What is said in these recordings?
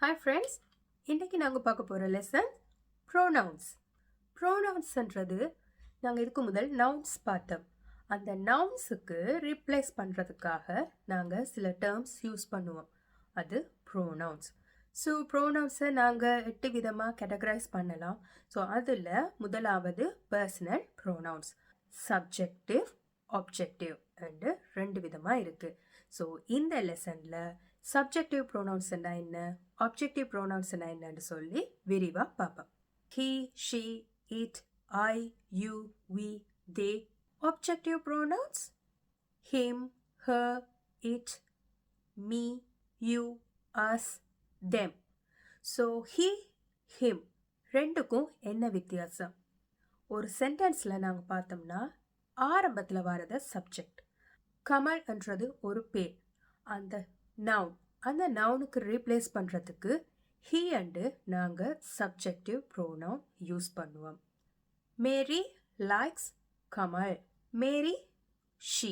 Hi friends, இன்னைக்கு நாங்க பார்க்க போற லெசன் pronouns. Pronounsன்றது நாங்க இதுக்கு முதல் nouns பார்த்தோம். அந்த nounsக்கு replace பண்றதுக்காக நாங்க சில terms யூஸ் பண்ணுவோம். அது pronouns. So pronounsஐ நாங்க 8 விதமா categorize பண்ணலாம். So அதுல முதலாவது personal pronouns. Subjective, objective and ரெண்டு விதமா இருக்கு. So இந்த லெசன்ல subjective pronouns என்ன, objective pronouns என்னன்னு சொல்லி விரிவா பார்ப்போம். He, she, it, I, you, we, they. Objective pronouns him, her, it, me, you, us, them. So he, him ரெண்டுக்கும் என்ன வித்தியாசம்? ஒரு சென்டென்ஸ்ல நாங்க பார்த்தோம்னா ஆரம்பத்துல வரத சப்ஜெக்ட், கமல்ன்றது ஒரு பேர், அந்த நவுன், அந்த நவுனுக்கு ரீப்ளேஸ் பண்றதுக்கு he அண்டு நாங்க சப்ஜெக்டிவ் ப்ரோனவுன் யூஸ் பண்ணுவோம். Mary likes Kamal. Mary she,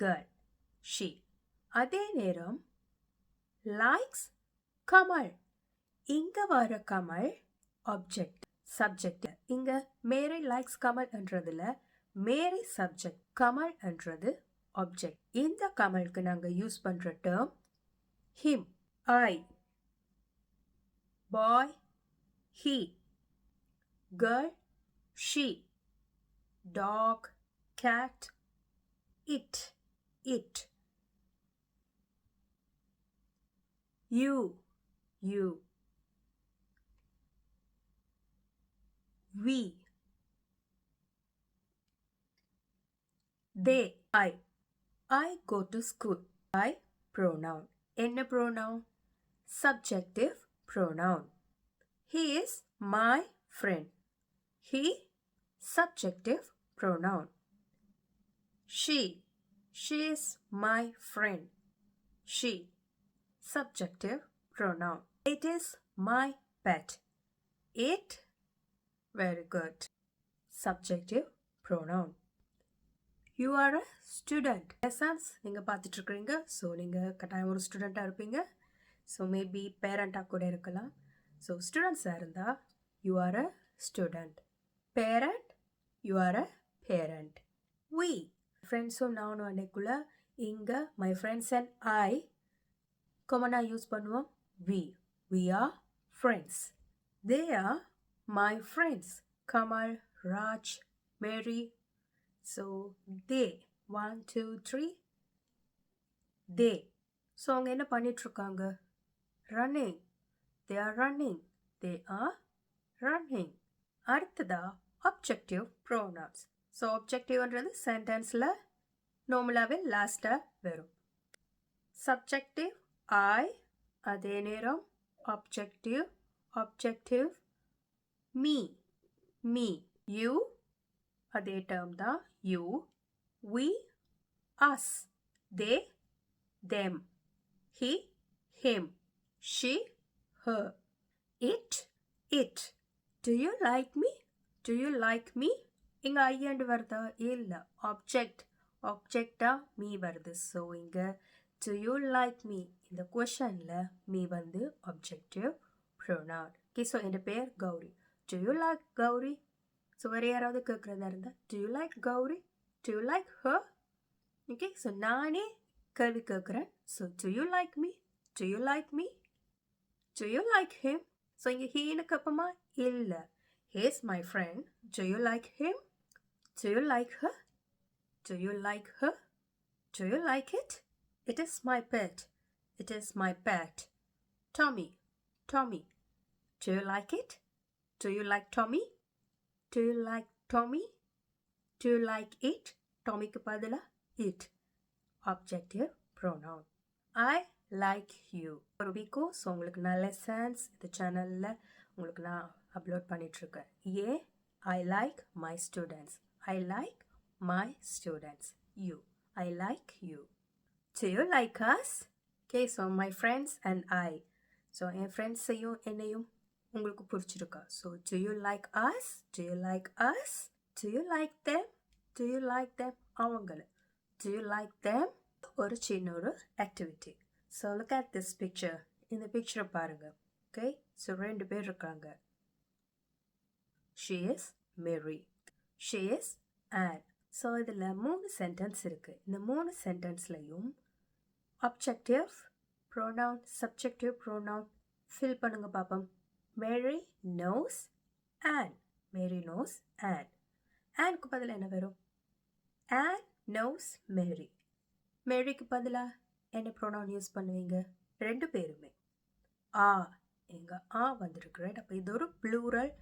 girl, she. அதே நேரம் லைக்ஸ் கமல், இங்க வர கமல் ஆப்ஜெக்ட், சப்ஜெக்ட். இங்க மேரி லைக்ஸ் கமல் என்றதுல மேரி சப்ஜெக்ட், கமல் என்றது ஆப்ஜெக்ட். இந்த கமலுக்கு நாங்க யூஸ் பண்ற term him, I, boy, he, girl, she, dog, cat, it, you, we, they, I go to school. I pronoun. என்ன pronoun? Subjective pronoun. He is my friend. He, subjective pronoun. She is my friend. She, subjective pronoun. It is my pet. It, very good, subjective pronoun. You are a student. Lessons நீங்க பார்த்துட்டு இருக்கீங்க. So நீங்கள் கட்டாயம் ஒரு ஸ்டூடெண்ட்டாக இருப்பீங்க. So maybe பேரண்டாக கூட இருக்கலாம். ஸோ ஸ்டூடெண்ட்ஸாக இருந்தால் you are a student. Parent, you are a parent. we, ஃப்ரெண்ட்ஸும் நானும் அன்னைக்குள்ள இங்கே மை ஃப்ரெண்ட்ஸ் அண்ட் ஐ காமனாக யூஸ் பண்ணுவோம். we are friends. they are my friends. Kamal, Raj, Mary. So they, 1 2 3, they. So அவங்க என்ன பண்ணிட்டு இருக்காங்க? Running. They are running. They are running. அடுத்ததா objective pronouns. So objectiveன்றது சென்டென்ஸ்ல நார்மலாவே லாஸ்டா வரும். Subjective I, அதே நேரம் objective me, you, அதே டேர்ம் தான் you, we, us, they, them, he, him, she, her, it. Do you like me? Do you like me? இங்க I and வருதா? இல்ல, ஆப்ஜெக்டா me வருது. ஸோ இங்க do you like me இந்த கொஷன்ல me வந்து objective pronoun. Okay, ஸோ என் பேர் Gowri. Do you like Gowri? So வேறு யாராவது கேட்குறதா இருந்தால் do you like Gowri? Do you like her? Okay, so நானே கேள்வி கேட்குறேன். So do you like me? Do you like me? Do you like him? So இங்கே ஹீனுக்கு அப்புறமா இல்லை. He is my friend. Do you like him? Do you like her? Do you like her? Do you like it? It is my pet. It is my pet. Tommy. Do you like it? Do you like Tommy? Do you like Tommy? Do you like it? Tommyக்கு பதிலா it. Objective pronoun. I like you. ஒரு வீக்கோ so உங்களுக்கு நான் lessons இந்த சேனலில் உங்களுக்கு நான் upload பண்ணிகிட்ருக்கேன். ஏன்? I like my students. I like my students. You. I like you. Do you like us? Okay, so my friends and I. So என் ஃப்ரெண்ட்ஸையும் என்னையும் உங்களுக்கு புரிச்சிருக்கா? So do you like us? Do you like us? Do you like them? Do you like them? அவங்கள. Do you like them? ஒரு சின்ன ஒரு activity. So look at this picture. இந்த பிக்சரை பாருங்க. Okay, so 2 பேர் இருக்காங்க. She is Mary. She is Anne. So இதில் 3 சென்டென்ஸ் இருக்குது. இந்த 3 சென்டென்ஸ்லையும் objective pronoun, subjective pronoun fill பண்ணுங்க பாப்போம். Mary knows Anne. Mary knows Anne. Anneக்கு பதிலாக என்ன வரும்? Anne knows Mary. மேரிக்கு பதிலாக என்ன ப்ரோனவுன் யூஸ் பண்ணுவீங்க? 2 பேருமே ஆ, எங்க ஆ வந்துருக்கு. ரைட், அப்போ இது ஒரு ப்ளூரல்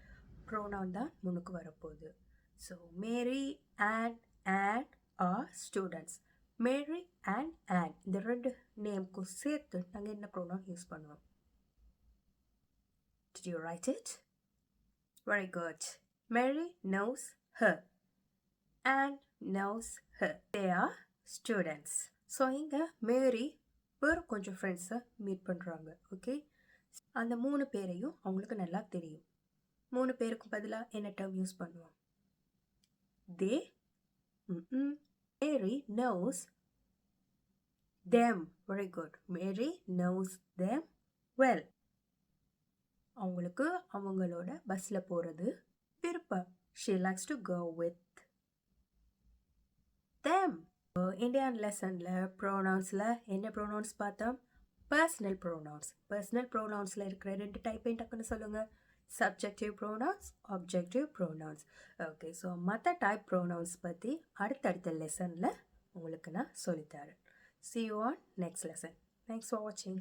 ப்ரோனவுன் தான் முன்னுக்கு வரப்போகுது. So Mary and are students. Mary and இந்த 2 நேம்க்கும் சேர்த்து நாங்கள் என்ன ப்ரோனவுன் யூஸ் பண்ணுவோம்? Did you write it? Very good. Mary knows her. Anne knows her. They are students. So இங்கே மேரி வேறு கொஞ்சம் ஃப்ரெண்ட்ஸை மீட் பண்ணுறாங்க. ஓகே, அந்த 3 பேரையும் அவங்களுக்கு நல்லா தெரியும். 3 பேருக்கு பதிலாக என்ன டேர்ம் யூஸ் பண்ணுவோம்? They. Mary knows them. Very good. Mary knows them well. அவங்களுக்கு அவங்களோட பஸ்ஸில் போகிறது விருப்பம். She likes to go with them. Indian லெசனில் ப்ரோனவுன்ஸில் என்ன ப்ரோனவுன்ஸ் பார்த்தோம்? Personal pronouns. பர்சனல் ப்ரோனவுன்ஸில் இருக்கிற 2 டைப்பையும் டக்குன்னு சொல்லுங்கள். Subjective pronouns, objective pronouns. Okay, so மற்ற டைப் ப்ரோனவுன்ஸ் பற்றி அடுத்தடுத்த லெசனில் உங்களுக்கு நான் சொல்லித்தரேன். See you on next lesson. Thanks for watching.